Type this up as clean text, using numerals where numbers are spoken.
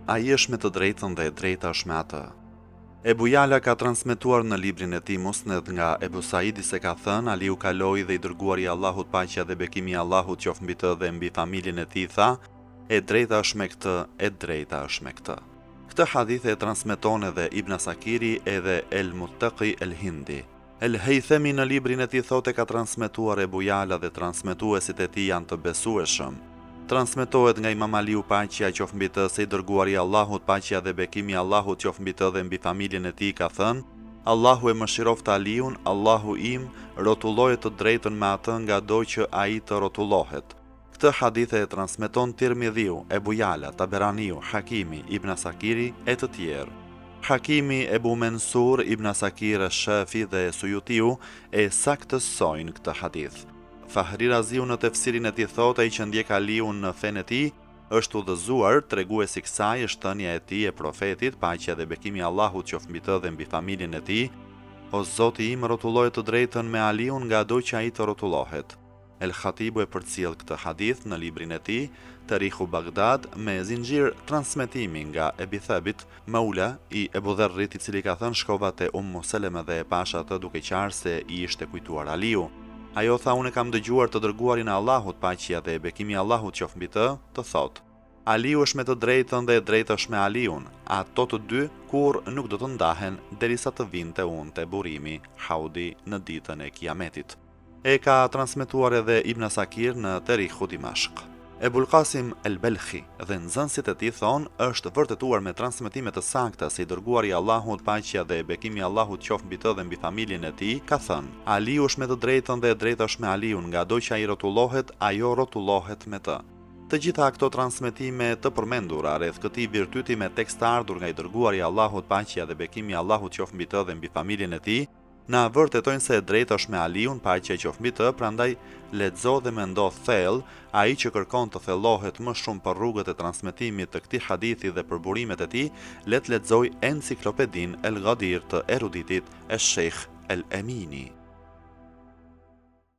ai është me të drejtën dhe e drejta është me atë. Ebu Jala ka transmetuar në librin e tij Musned nga Ebu Saidi se ka thënë, Aliu kaloi dhe i dërguari i Allahut, paqja dhe bekimi i Allahut qoftë mbi të dhe mbi familjen e tij, tha: e drejta është me këtë, e drejta është me këtë. Këtë hadith e transmeton edhe Ibn Asakiri edhe El Muttaqi El Hindi. El Haythami në librin e tij thotë ka transmetuar Ebu Jala dhe transmetuesit e tij janë të besueshëm. Transmetohet nga Imam Aliu, paqja qoftë mbi të, se i dërguari i Allahut, paqja dhe bekimi i Allahut qoftë mbi të dhe mbi familjen e tij, ka thënë: Allahu e mëshiroft Aliun, Allahu im rrotullohet të drejtën me atë nga do që ai të rrotullohet. Këtë hadith e transmeton Tirmidhiu, Ebu Jala, Taberaniu, Hakimi, Ibn Asakiri e të tjerë. Hakimi, Ebu Mensur, Ibn Asakir, Shafi dhe Sujutiu e saktësojnë këtë hadith. Fahri Raziu në tefsirin e tij thotë, ai që ndjek Aliun në fenë e tij është udhëzuar, treguesi kësaj është thënia e tij e profetit, paqja dhe bekimi i Allahut qoftë mbi të dhe mbi familjen e tij: o Zoti im rrotullohet të drejtën me Aliun nga do që ai të rrotullohet. El Khatibu e përcjell këtë hadith në librin e tij Tarihu Bagdad me zinxhir transmetimi nga Ebi Thabit, maula i Ebu Dherrit, i cili ka thënë, shkova te Ummu Seleme dhe e pasha atë duke qarë se i ishte kujtuar Aliu. Ajo tha, unë kam dëgjuar të dërguarin e Allahut, paqja dhe bekimi i Allahut qoftë mbi të thotë: Aliu është me të drejtën dhe e drejta është me Aliun. Ato të dy kur nuk do të ndahen derisa të vinte unë te burimi, haudi, në ditën e Kiametit. E ka transmetuar edhe Ibn Asakir në Tarihu Dimashq. Ebul Qasim El Belkhi dhe nxënësit e tij thonë, është vërtetuar me transmetime të sakta se i dërguari i Allahut, paqja dhe bekimi i Allahut qoftë mbi të dhe mbi familjen e tij, ka thënë: Aliu është me të drejtën dhe e drejta është me Aliun, nga do që ai rrotullohet, ajo rrotullohet me të. Të gjitha këto transmetime të përmendura rreth këtij virtyti me tekst të ardhur nga i dërguari i Allahut, paqja dhe bekimi i Allahut qoftë mbi të dhe mbi familjen e tij, na vërtetojnë se e drejta është me Aliun, paqja qoftë mbi të, prandaj lexo dhe mendo thellë, ai që kërkon të thellohet më shumë për rrugët e transmetimit të këtij hadithi dhe për burimet e tij, le të lexojë Enciklopedinë El Ghadir të eruditit Sheikh El Emini.